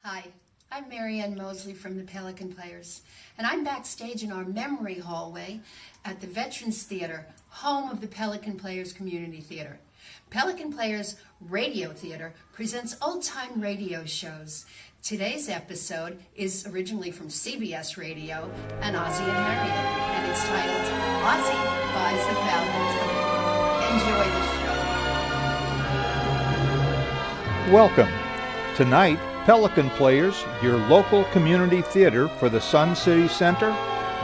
Hi, I'm Marianne Mosley from the Pelican Players, and I'm backstage in our memory hallway at the Veterans Theater, home of the Pelican Players Community Theater. Pelican Players Radio Theater presents old-time radio shows. Today's episode is originally from CBS Radio and Ozzie and Harriet, and it's titled Ozzie Buys a Valentine. Enjoy the show. Welcome. Tonight, Pelican Players, your local community theater for the Sun City Center,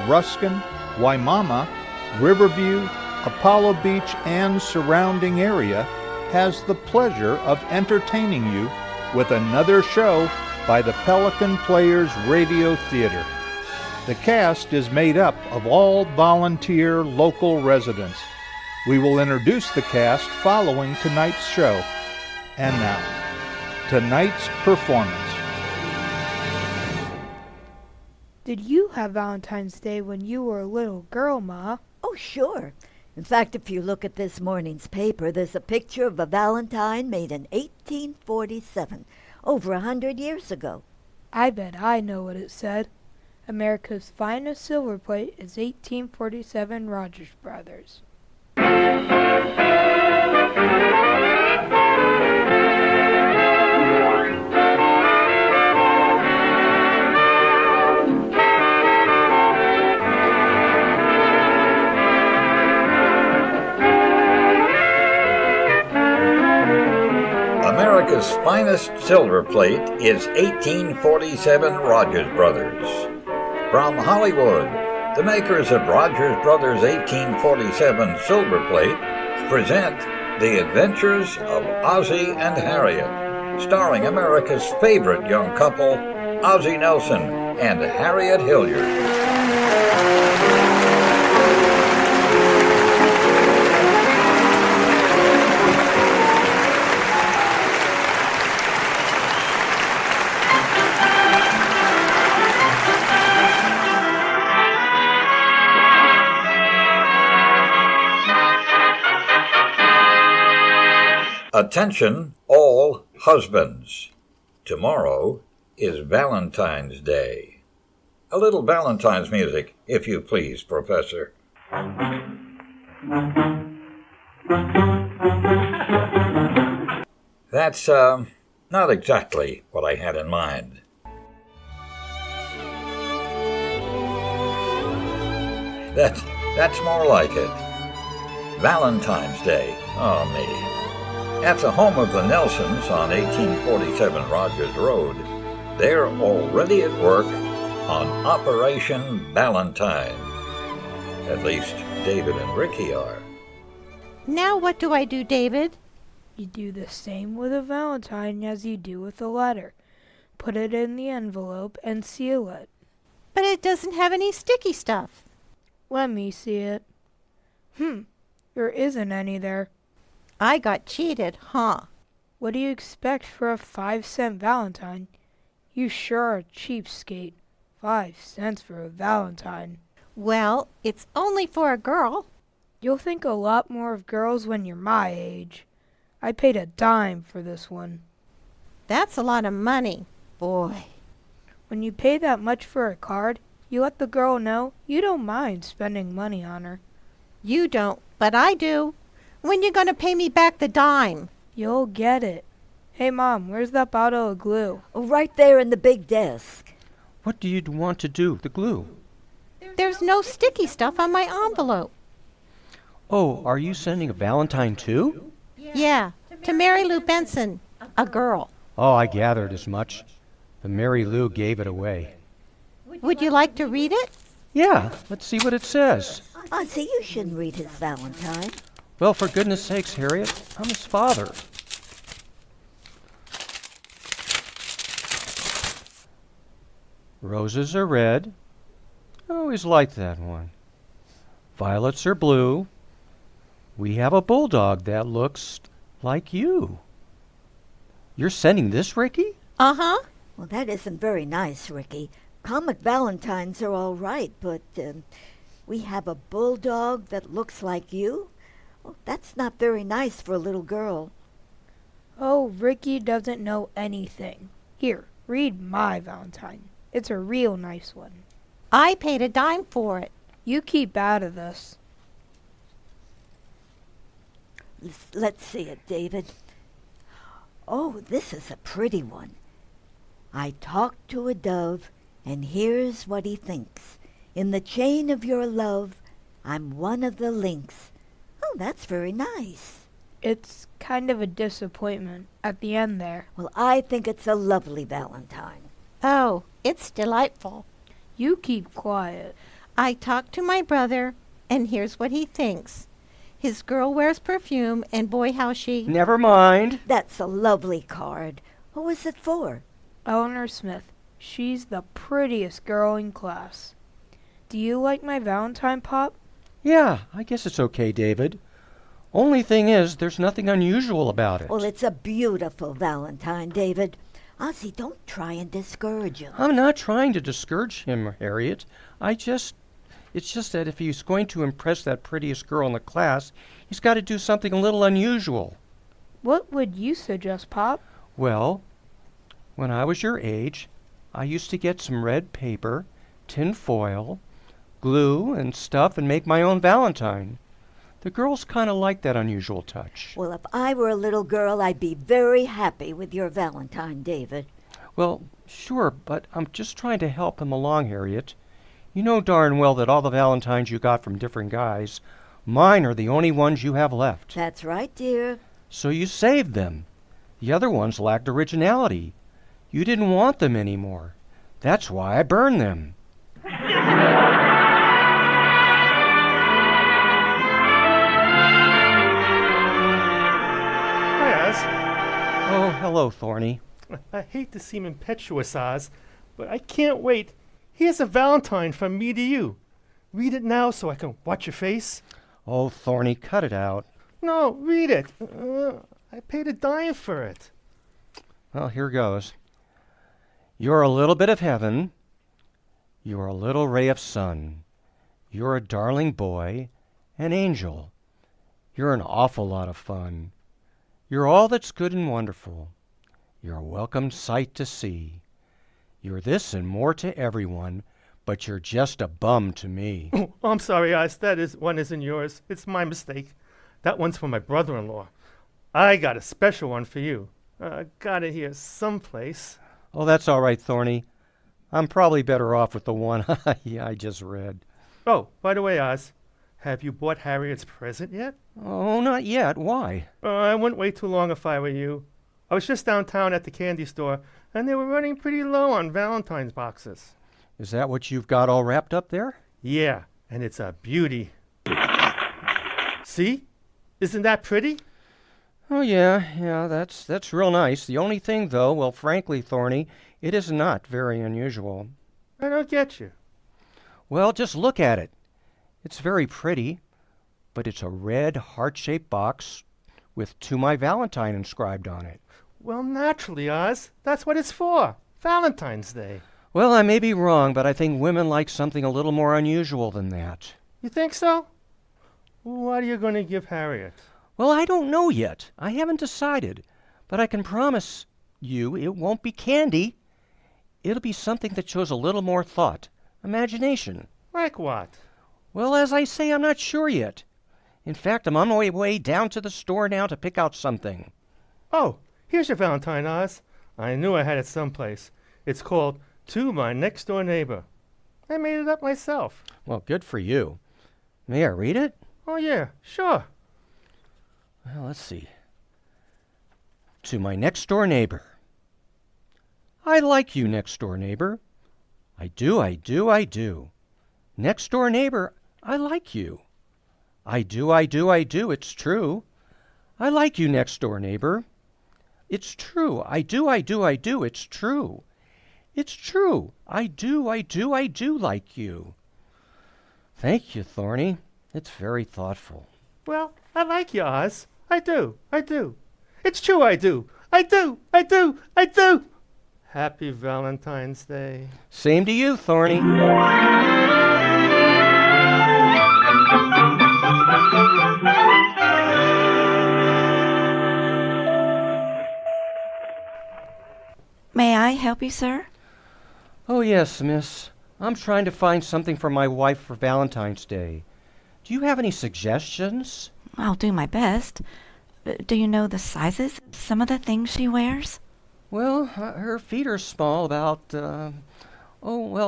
Ruskin, Waimama, Riverview, Apollo Beach, and surrounding area, has the pleasure of entertaining you with another show by the Pelican Players Radio Theater. The cast is made up of all volunteer local residents. We will introduce the cast following tonight's show. And now, tonight's performance. Did you have Valentine's Day when you were a little girl, Ma? Oh, sure. In fact, if you look at this morning's paper, there's a picture of a Valentine made in 1847, over 100 years ago. I bet I know what it said. America's finest silver plate is 1847 Rogers Brothers. America's finest silver plate is 1847 Rogers Brothers. From Hollywood, the makers of Rogers Brothers 1847 silver plate present The Adventures of Ozzie and Harriet, starring America's favorite young couple, Ozzie Nelson and Harriet Hilliard. Attention, all husbands. Tomorrow is Valentine's Day. A little Valentine's music, if you please, Professor. That's, not exactly what I had in mind. That's more like it. Valentine's Day. Oh, me. At the home of the Nelsons on 1847 Rogers Road, they're already at work on Operation Valentine. At least David and Ricky are. Now what do I do, David? You do the same with a Valentine as you do with a letter. Put it in the envelope and seal it. But it doesn't have any sticky stuff. Let me see it. There isn't any there. I got cheated, huh? What do you expect for a 5-cent Valentine? You sure are a cheapskate. 5 cents for a Valentine. Well, it's only for a girl. You'll think a lot more of girls when you're my age. I paid a dime for this one. That's a lot of money, boy. When you pay that much for a card, you let the girl know you don't mind spending money on her. You don't, but I do. When you gonna pay me back the dime? You'll get it. Hey, Mom, where's that bottle of glue? Oh, right there in the big desk. What do you want to do with the glue? There's no sticky stuff on my envelope. Oh, are you sending a Valentine too? Yeah, to Mary Lou Benson, a girl. Oh, I gathered as much. The Mary Lou gave it away. Would you like to read it? Yeah, let's see what it says. Ozzie, you shouldn't read his Valentine. Well, for goodness sakes, Harriet, I'm his father. Roses are red. I always liked that one. Violets are blue. We have a bulldog that looks like you. You're sending this, Ricky? Uh-huh. Well, that isn't very nice, Ricky. Comic Valentines are all right, but we have a bulldog that looks like you? Well, that's not very nice for a little girl. Oh, Ricky doesn't know anything. Here, Read my Valentine. It's a real nice one. I paid a dime for it. You keep out of this. Let's see it, David. Oh, this is a pretty one. I talked to a dove, and here's what he thinks. In the chain of your love, I'm one of the links. Oh, that's very nice. It's kind of a disappointment at the end there. Well, I think it's a lovely Valentine. Oh, it's delightful. You keep quiet. I talked to my brother, and here's what he thinks. His girl wears perfume, and boy, how she... Never mind. That's a lovely card. Who is it for? Eleanor Smith. She's the prettiest girl in class. Do you like my Valentine, Pop? Yeah, I guess it's okay, David. Only thing is, there's nothing unusual about it. Well, it's a beautiful Valentine, David. Ozzie, don't try and discourage him. I'm not trying to discourage him, Harriet. It's just that if he's going to impress that prettiest girl in the class, he's got to do something a little unusual. What would you suggest, Pop? Well, when I was your age, I used to get some red paper, tin foil, glue, and stuff and make my own Valentine. The girls kind of like that unusual touch. Well, if I were a little girl, I'd be very happy with your Valentine, David. Well, sure, but I'm just trying to help him along, Harriet. You know darn well that all the Valentines you got from different guys, mine are the only ones you have left. That's right, dear. So you saved them. The other ones lacked originality. You didn't want them anymore. That's why I burned them. Hi, Oz. Oh, hello, Thorny. I hate to seem impetuous, Oz, but I can't wait. Here's a Valentine from me to you. Read it now so I can watch your face. Oh, Thorny, cut it out. No, read it. I paid a dime for it. Well, here goes. You're a little bit of heaven. You're a little ray of sun. You're a darling boy, an angel. You're an awful lot of fun. You're all that's good and wonderful. You're a welcome sight to see. You're this and more to everyone, but you're just a bum to me. Oh, I'm sorry, Oz. One isn't yours. It's my mistake. That one's for my brother-in-law. I got a special one for you. Got it here someplace. Oh, that's all right, Thorny. I'm probably better off with the one I just read. Oh, by the way, Oz, have you bought Harriet's present yet? Oh, not yet. Why? I wouldn't wait too long if I were you. I was just downtown at the candy store, and they were running pretty low on Valentine's boxes. Is that what you've got all wrapped up there? Yeah, and it's a beauty. See? Isn't that pretty? Oh, yeah, that's real nice. The only thing, though, well, frankly, Thorny, it is not very unusual. I don't get you. Well, just look at it. It's very pretty, but it's a red heart-shaped box with "To My Valentine" inscribed on it. Well, naturally, Oz. That's what it's for. Valentine's Day. Well, I may be wrong, but I think women like something a little more unusual than that. You think so? What are you going to give Harriet? Well, I don't know yet. I haven't decided. But I can promise you it won't be candy. It'll be something that shows a little more thought, imagination. Like what? Well, as I say, I'm not sure yet. In fact, I'm on my way down to the store now to pick out something. Oh, here's your Valentine, Oz. I knew I had it someplace. It's called "To My Next Door Neighbor." I made it up myself. Well, good for you. May I read it? Oh, yeah, sure. Well, let's see. To my next-door neighbor. I like you, next-door neighbor. I do, I do, I do. Next-door neighbor, I like you. I do, I do, I do, it's true. I like you, next-door neighbor. It's true, I do, I do, I do, it's true. It's true, I do, I do, I do like you. Thank you, Thorny. It's very thoughtful. Well, I like you, Oz. I do, I do. It's true, I do. I do, I do, I do. Happy Valentine's Day. Same to you, Thorny. May I help you, sir? Oh, yes, miss. I'm trying to find something for my wife for Valentine's Day. Do you have any suggestions? I'll do my best. Do you know the sizes of some of the things she wears? Well, her feet are small,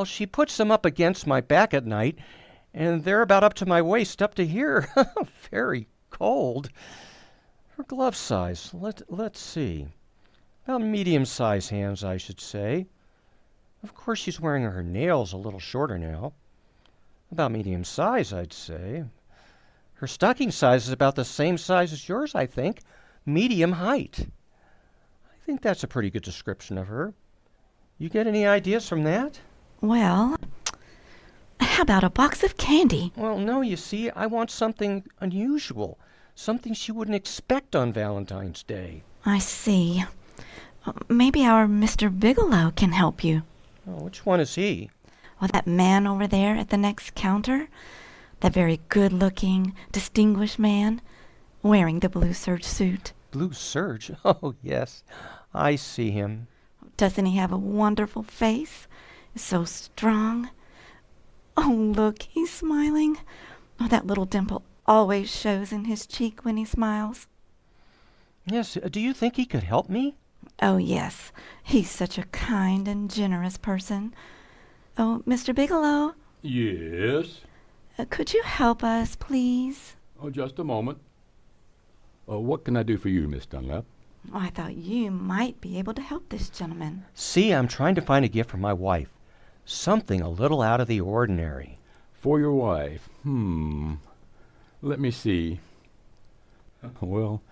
she puts them up against my back at night, and they're about up to my waist, up to here. Very cold. Her glove size, let's see. About medium-sized hands, I should say. Of course, she's wearing her nails a little shorter now. About medium size, I'd say. Her stocking size is about the same size as yours, I think. Medium height. I think that's a pretty good description of her. You get any ideas from that? Well, how about a box of candy? Well, no, you see, I want something unusual. Something she wouldn't expect on Valentine's Day. I see. Maybe our Mr. Bigelow can help you. Oh, which one is he? Well, that man over there at the next counter. That very good-looking, distinguished man, wearing the blue serge suit. Blue serge? Oh, yes. I see him. Doesn't he have a wonderful face? So strong. Oh, look, he's smiling. Oh, that little dimple always shows in his cheek when he smiles. Yes, do you think he could help me? Oh, yes. He's such a kind and generous person. Oh, Mr. Bigelow, Yes? could you help us, please? Oh, just a moment. What can I do for you, Miss Dunlap? Oh, I thought you might be able to help this gentleman. See, I'm trying to find a gift for my wife. Something a little out of the ordinary. For your wife? Let me see. Well,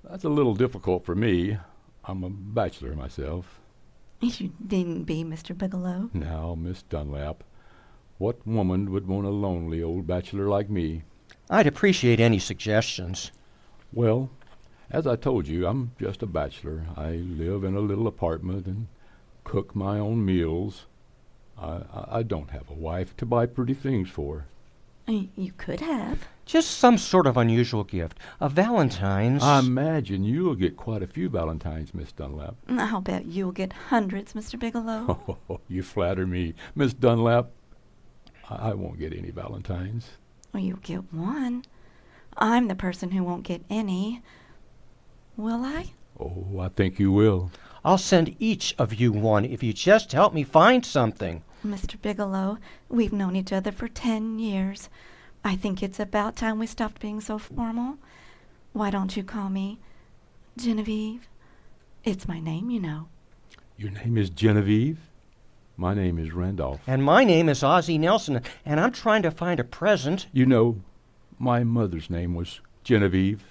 that's a little difficult for me. I'm a bachelor myself. You needn't be, Mr. Bigelow. Now, Miss Dunlap, what woman would want a lonely old bachelor like me? I'd appreciate any suggestions. Well, as I told you, I'm just a bachelor. I live in a little apartment and cook my own meals. I don't have a wife to buy pretty things for. You could have. Just some sort of unusual gift. A Valentine's. I imagine you'll get quite a few Valentines, Miss Dunlap. I'll bet you'll get hundreds, Mr. Bigelow. Oh, you flatter me, Miss Dunlap. I won't get any Valentines. Well, you'll get one. I'm the person who won't get any. Will I? Oh, I think you will. I'll send each of you one if you just help me find something. Mr. Bigelow, we've known each other for 10 years. I think it's about time we stopped being so formal. Why don't you call me Genevieve? It's my name, you know. Your name is Genevieve? My name is Randolph. And my name is Ozzie Nelson, and I'm trying to find a present. You know, my mother's name was Genevieve.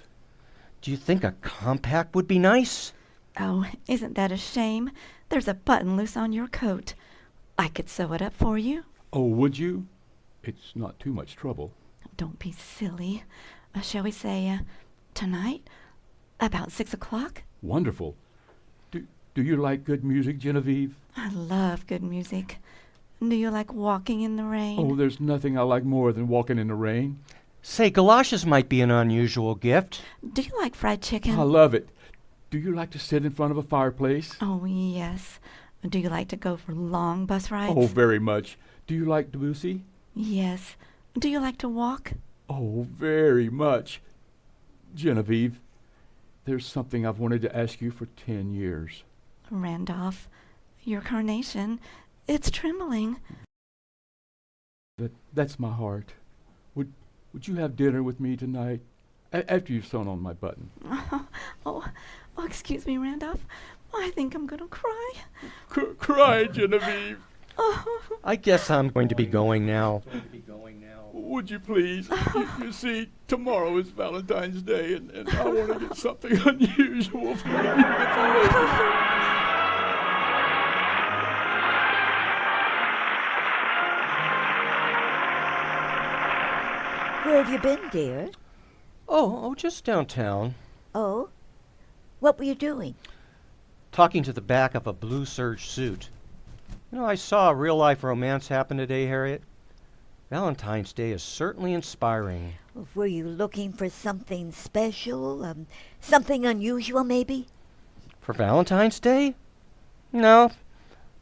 Do you think a compact would be nice? Oh, isn't that a shame? There's a button loose on your coat. I could sew it up for you. Oh, would you? It's not too much trouble. Don't be silly. Shall we say tonight? About 6 o'clock? Wonderful. Do you like good music, Genevieve? I love good music. Do you like walking in the rain? Oh, there's nothing I like more than walking in the rain. Say, galoshes might be an unusual gift. Do you like fried chicken? I love it. Do you like to sit in front of a fireplace? Oh, yes. Do you like to go for long bus rides? Oh, very much. Do you like Debussy? Yes. Do you like to walk? Oh, very much. Genevieve, there's something I've wanted to ask you for 10 years. Randolph, your carnation, it's trembling. That's my heart. Would you have dinner with me tonight? After you've sewn on my button. Oh, excuse me, Randolph. I think I'm going to cry. Cry, Genevieve. Oh. I guess I'm going to be going now. Would you please? You see, tomorrow is Valentine's Day, and I want to get something unusual for you. Where have you been, dear? Oh, just downtown. Oh? What were you doing? Talking to the back of a blue serge suit. You know, I saw a real-life romance happen today, Harriet. Valentine's Day is certainly inspiring. Were you looking for something special? Something unusual, maybe? For Valentine's Day? No.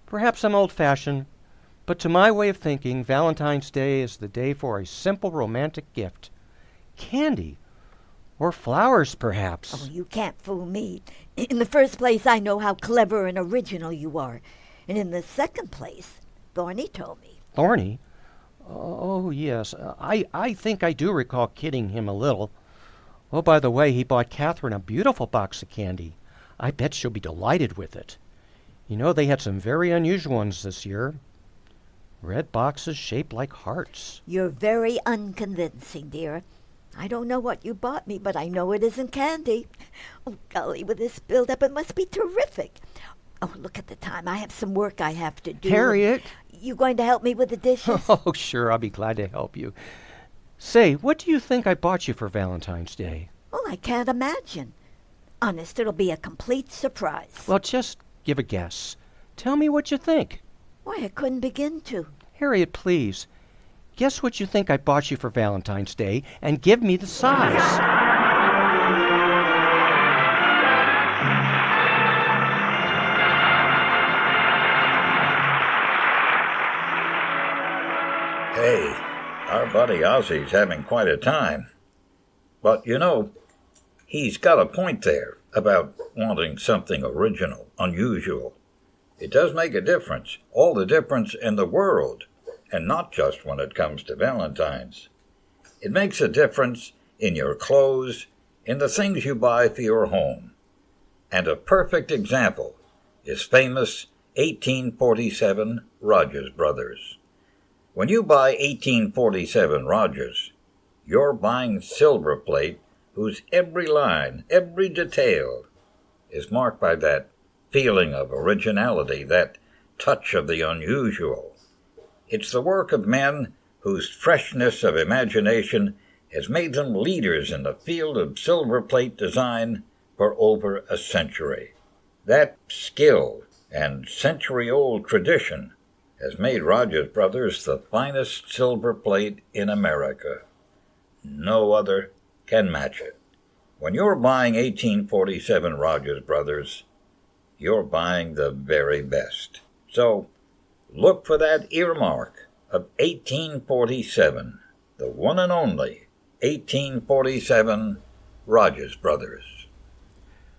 Perhaps I'm old-fashioned, but to my way of thinking, Valentine's Day is the day for a simple romantic gift. Candy. Or flowers, perhaps. Oh, you can't fool me. In the first place, I know how clever and original you are. And in the second place, Thorny told me. Thorny? Oh, yes. I think I do recall kidding him a little. Oh, by the way, he bought Catherine a beautiful box of candy. I bet she'll be delighted with it. You know, they had some very unusual ones this year. Red boxes shaped like hearts. You're very unconvincing, dear. I don't know what you bought me, but I know it isn't candy. Oh, golly, with this build-up, it must be terrific. Oh, look at the time. I have some work I have to do. Harriet! You going to help me with the dishes? Oh, sure, I'll be glad to help you. Say, what do you think I bought you for Valentine's Day? Oh, I can't imagine. Honest, it'll be a complete surprise. Well, just give a guess. Tell me what you think. Why, I couldn't begin to. Harriet, please. Guess what you think I bought you for Valentine's Day and give me the size. Hey, our buddy Ozzie's having quite a time. But, you know, he's got a point there about wanting something original, unusual. It does make a difference, all the difference in the world, and not just when it comes to Valentine's. It makes a difference in your clothes, in the things you buy for your home. And a perfect example is famous 1847 Rogers Brothers. When you buy 1847 Rogers, you're buying silver plate whose every line, every detail is marked by that feeling of originality, that touch of the unusual. It's the work of men whose freshness of imagination has made them leaders in the field of silver plate design for over a century. That skill and century-old tradition has made Rogers Brothers the finest silver plate in America. No other can match it. When you're buying 1847 Rogers Brothers, you're buying the very best. So, look for that earmark of 1847, the one and only 1847 Rogers Brothers.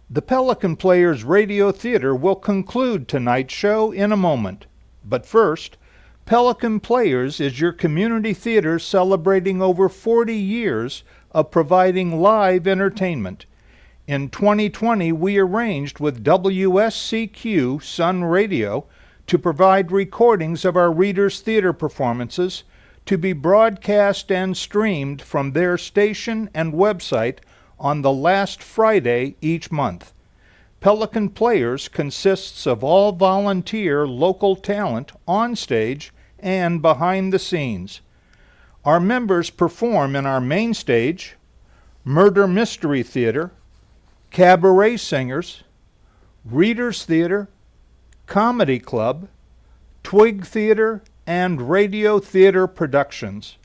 The Pelican Players Radio Theater will conclude tonight's show in a moment. But first, Pelican Players is your community theater celebrating over 40 years of providing live entertainment. In 2020, we arranged with WSCQ Sun Radio to provide recordings of our Readers Theater performances to be broadcast and streamed from their station and website on the last Friday each month. Pelican Players consists of all volunteer local talent on stage and behind the scenes. Our members perform in our main stage, Murder Mystery Theater, Cabaret Singers, Readers Theater, Comedy Club, Twig Theater, and Radio Theater Productions.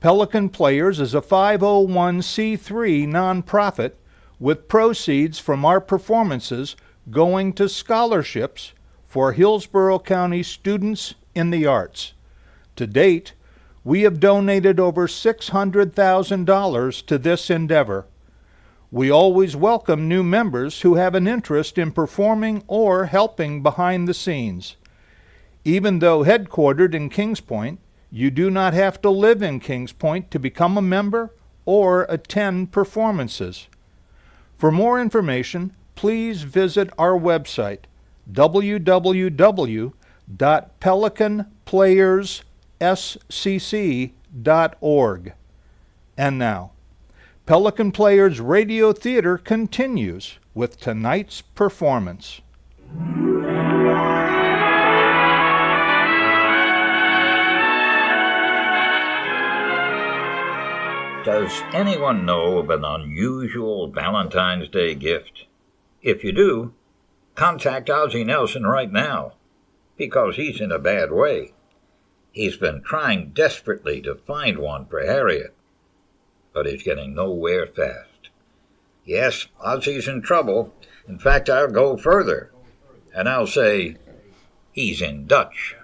Pelican Players is a 501c3 nonprofit with proceeds from our performances going to scholarships for Hillsborough County students in the arts. To date, we have donated over $600,000 to this endeavor. We always welcome new members who have an interest in performing or helping behind the scenes. Even though headquartered in Kings Point, you do not have to live in Kings Point to become a member or attend performances. For more information, please visit our website, www.pelicanplayersscc.org. And now, Pelican Players Radio Theater continues with tonight's performance. Does anyone know of an unusual Valentine's Day gift? If you do, contact Ozzie Nelson right now, because he's in a bad way. He's been trying desperately to find one for Harriet, but he's getting nowhere fast. Yes, Ozzie's in trouble. In fact, I'll go further, and I'll say He's in Dutch.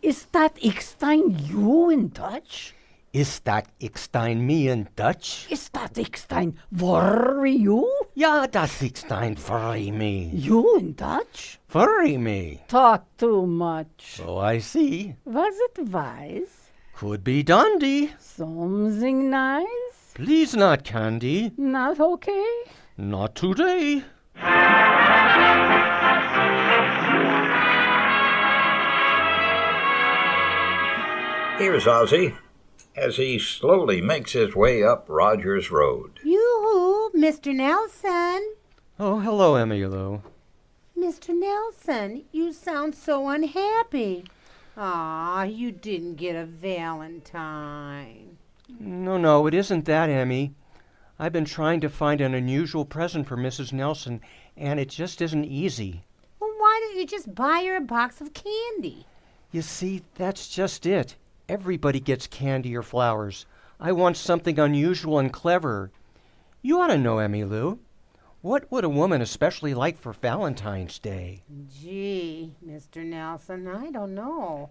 Is dat ik stein you in Dutch? Is dat ik stein me in Dutch? Is dat ik stein worry you? Ja, das ik stein worry me. You in Dutch? Worry me. Talk too much. So I see. Was it wise? Could be dandy. Something nice? Please not candy. Not okay? Not today. Here's Ozzie as he slowly makes his way up Rogers Road. Yoo-hoo, Mr. Nelson. Oh, hello, Emmylou. Mr. Nelson, you sound so unhappy. Aw, you didn't get a Valentine. No, it isn't that, Emmy. I've been trying to find an unusual present for Mrs. Nelson, and it just isn't easy. Well, why don't you just buy her a box of candy? You see, that's just it. Everybody gets candy or flowers. I want something unusual and clever. You ought to know, Emmylou. What would a woman especially like for Valentine's Day? Gee, Mr. Nelson, I don't know.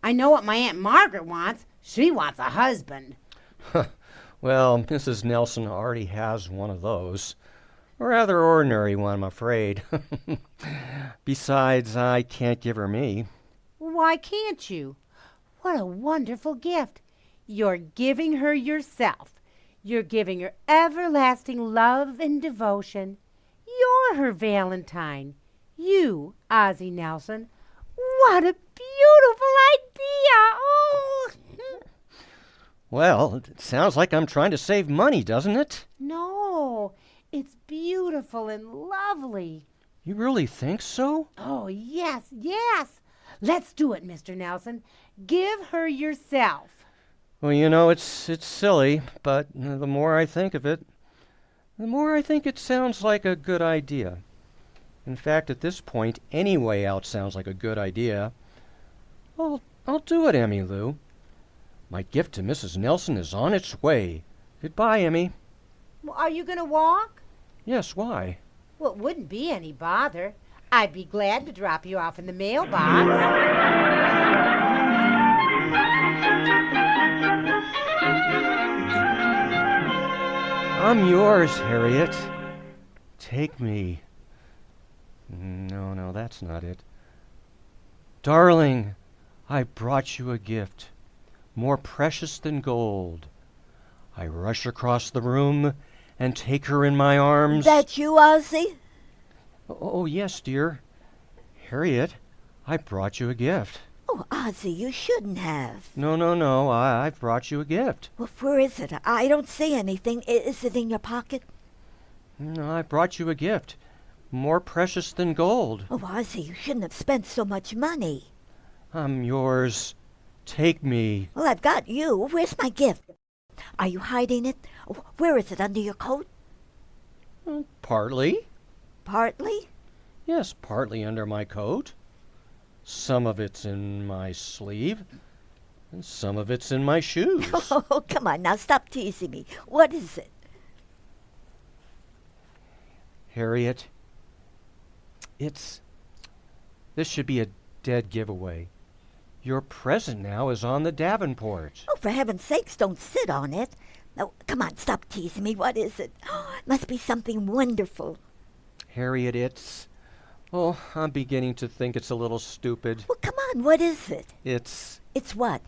I know what my Aunt Margaret wants. She wants a husband. Well, Mrs. Nelson already has one of those. A rather ordinary one, I'm afraid. Besides, I can't give her me. Why can't you? What a wonderful gift. You're giving her yourself. You're giving her everlasting love and devotion. You're her Valentine. You, Ozzie Nelson. What a beautiful idea! Oh! Well, it sounds like I'm trying to save money, doesn't it? No, it's beautiful and lovely. You really think so? Oh, yes, yes. Let's do it, Mr. Nelson. Give her yourself. Well, you know, it's silly, but the more I think of it, the more I think it sounds like a good idea. In fact, at this point, any way out sounds like a good idea. I'll do it, Emmylou. My gift to Mrs. Nelson is on its way. Goodbye, Emmy. Well, are you going to walk? Yes, why? Well, it wouldn't be any bother. I'd be glad to drop you off in the mailbox. I'm yours, Harriet. Take me. No, that's not it. Darling, I brought you a gift, more precious than gold. I rush across the room and take her in my arms. That you, Ozzie? Oh, yes, dear. Harriet, I brought you a gift. Oh, Ozzie, you shouldn't have. No, I've brought you a gift. Well, where is it? I don't see anything. Is it in your pocket? No, I brought you a gift, more precious than gold. Oh, Ozzie, you shouldn't have spent so much money. I'm yours. Take me. Well, I've got you. Where's my gift? Are you hiding it? Where is it, under your coat? Partly. Partly? Yes, partly under my coat. Some of it's in my sleeve, and some of it's in my shoes. Oh, come on now, stop teasing me. What is it? Harriet, this should be a dead giveaway. Your present now is on the Davenport. Oh, for heaven's sakes, don't sit on it. Oh, come on, stop teasing me. What is it? Oh, it must be something wonderful. Harriet, I'm beginning to think it's a little stupid. Well, come on, what is it? It's what?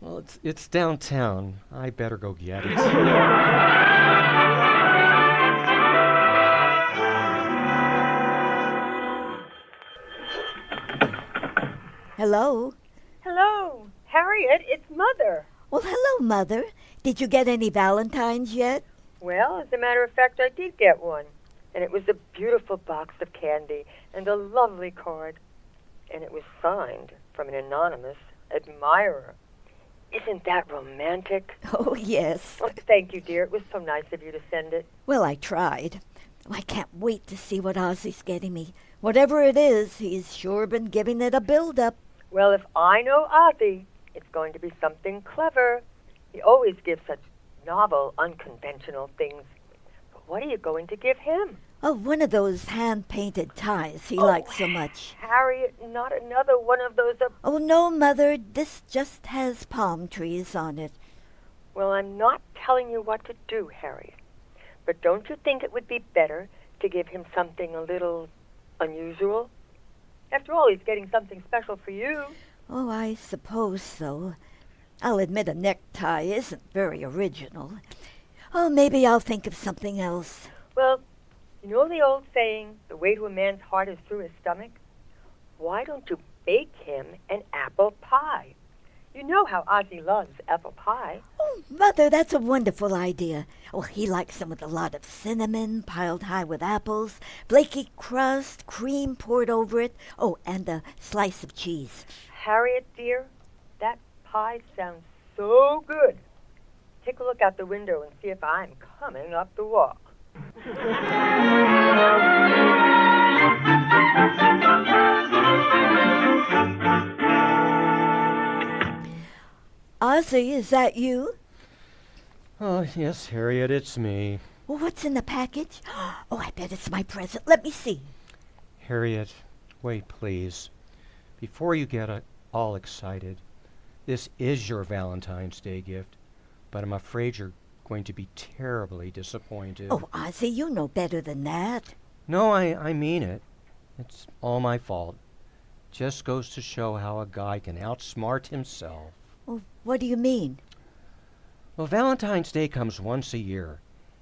Well, it's downtown. I better go get it. Hello? Hello, Harriet, it's Mother. Well, hello, Mother. Did you get any Valentines yet? Well, as a matter of fact, I did get one. And it was a beautiful box of candy and a lovely card. And it was signed from an anonymous admirer. Isn't that romantic? Oh, yes. Oh, thank you, dear. It was so nice of you to send it. Well, I tried. I can't wait to see what Ozzie's getting me. Whatever it is, he's sure been giving it a build-up. Well, if I know Ozzie, it's going to be something clever. He always gives such novel, unconventional things. But what are you going to give him? Oh, one of those hand-painted ties he likes so much. Harriet, not another one of those. Oh, no, Mother. This just has palm trees on it. Well, I'm not telling you what to do, Harriet. But don't you think it would be better to give him something a little unusual? After all, he's getting something special for you. Oh, I suppose so. I'll admit a necktie isn't very original. Oh, maybe I'll think of something else. Well, you know the old saying, the way to a man's heart is through his stomach? Why don't you bake him an apple pie? You know how Ozzie loves apple pie. Oh, Mother, that's a wonderful idea. Oh, he likes them with a lot of cinnamon piled high with apples, flaky crust, cream poured over it. Oh, and a slice of cheese. Harriet, dear, that pie sounds so good. Take a look out the window and see if I'm coming up the walk. Ozzie, is that you? Oh, yes, Harriet, it's me. Well, what's in the package? Oh, I bet it's my present. Let me see. Harriet, wait, please. Before you get all excited, this is your Valentine's Day gift, but I'm afraid you're going to be terribly disappointed. Oh, Ozzie, you know better than that. No, I mean it. It's all my fault. Just goes to show how a guy can outsmart himself. Well, what do you mean? Well, Valentine's Day comes once a year.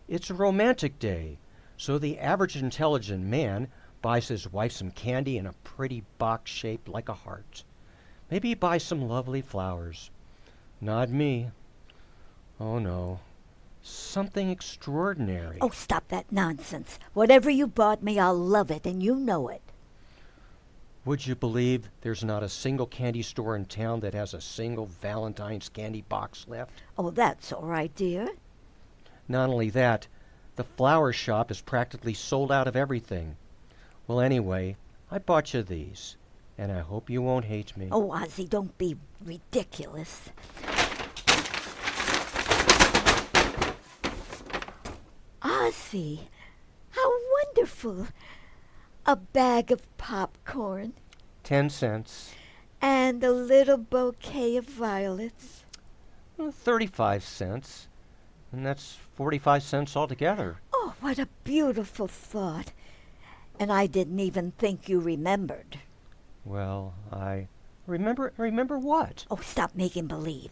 It's a romantic day, so the average intelligent man buys his wife some candy in a pretty box shaped like a heart. Maybe he buys some lovely flowers. Not me. Oh, no. Something extraordinary. Oh, stop that nonsense. Whatever you bought me, I'll love it, and you know it. Would you believe there's not a single candy store in town that has a single Valentine's candy box left? Oh, that's all right, dear. Not only that, the flower shop is practically sold out of everything. Well, anyway, I bought you these, and I hope you won't hate me. Oh, Ozzie, don't be ridiculous. Ozzie, how wonderful. A bag of popcorn. 10 cents. And a little bouquet of violets. 35 cents. And that's 45 cents altogether. Oh, what a beautiful thought. And I didn't even think you remembered. Well, I remember what? Oh, stop making believe.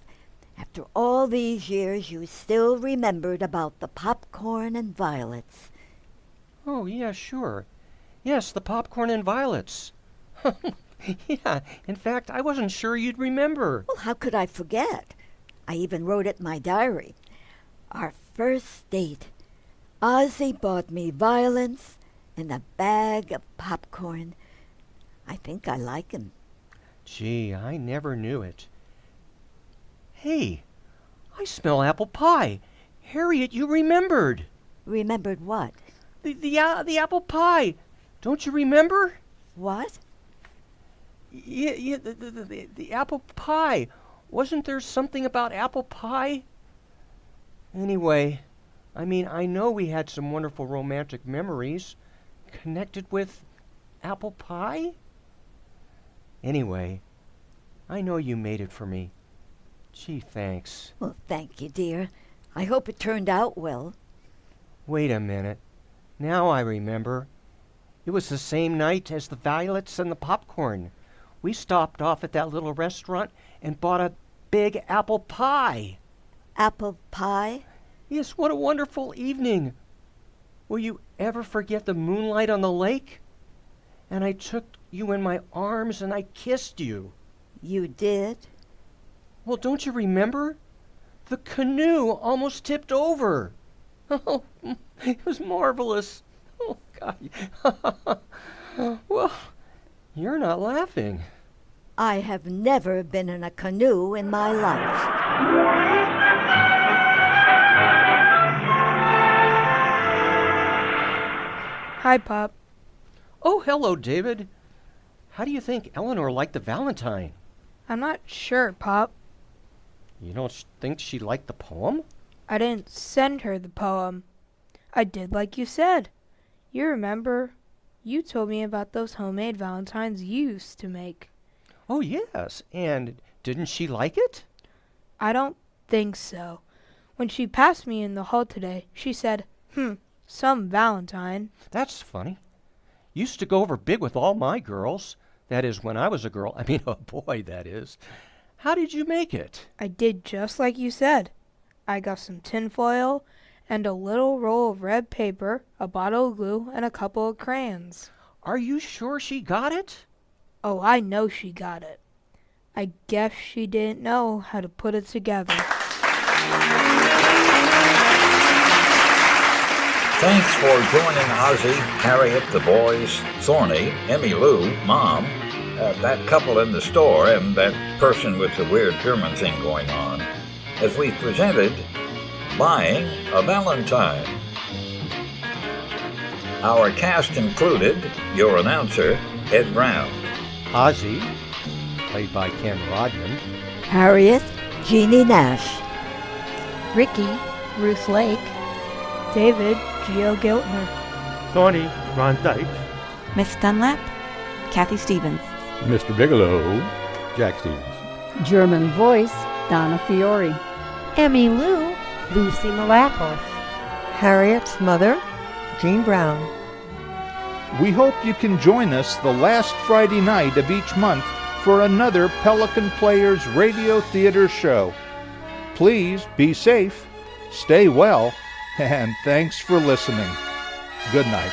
After all these years, you still remembered about the popcorn and violets. Oh, yeah, sure. Yes, the popcorn and violets. Yeah, in fact, I wasn't sure you'd remember. Well, how could I forget? I even wrote it in my diary. Our first date. Ozzie bought me violets and a bag of popcorn. I think I like him. Gee, I never knew it. Hey, I smell apple pie. Harriet, you remembered. Remembered what? The apple pie. Don't you remember? What? Yeah, the apple pie. Wasn't there something about apple pie? Anyway, I mean, I know we had some wonderful romantic memories connected with apple pie. Anyway, I know you made it for me. Gee, thanks. Well, thank you, dear. I hope it turned out well. Wait a minute. Now I remember. It was the same night as the violets and the popcorn. We stopped off at that little restaurant and bought a big apple pie. Apple pie? Yes, what a wonderful evening. Will you ever forget the moonlight on the lake? And I took you in my arms and I kissed you. You did? Well, don't you remember? The canoe almost tipped over. Oh, it was marvelous. Oh, God. Well, you're not laughing. I have never been in a canoe in my life. Hi, Pop. Oh, hello, David. How do you think Eleanor liked the Valentine? I'm not sure, Pop. You don't think she liked the poem? I didn't send her the poem. I did like you said. You remember? You told me about those homemade valentines you used to make. Oh, yes. And didn't she like it? I don't think so. When she passed me in the hall today, she said, some Valentine. That's funny. Used to go over big with all my girls. That is, when I was a girl. I mean, a boy, that is. How did you make it? I did just like you said. I got some tinfoil and a little roll of red paper, a bottle of glue, and a couple of crayons. Are you sure she got it? Oh, I know she got it. I guess she didn't know how to put it together. Thanks for joining Ozzie, Harriet, the boys, Thorny, Emmy Lou, Mom, that couple in the store, and that person with the weird German thing going on, as we presented Buying a Valentine. Our cast included your announcer, Ed Brown, Ozzie, played by Ken Rodman, Harriet, Jeannie Nash, Ricky, Ruth Lake, David, Geo Giltner, Thorny, Ron Dyke, Miss Dunlap, Kathy Stevens. Mr. Bigelow, Jack Stevens. German voice, Donna Fiore. Emmy Lou, Lucy Malakos. Harriet's mother, Jean Brown. We hope you can join us the last Friday night of each month for another Pelican Players Radio Theater show. Please be safe, stay well, and thanks for listening. Good night.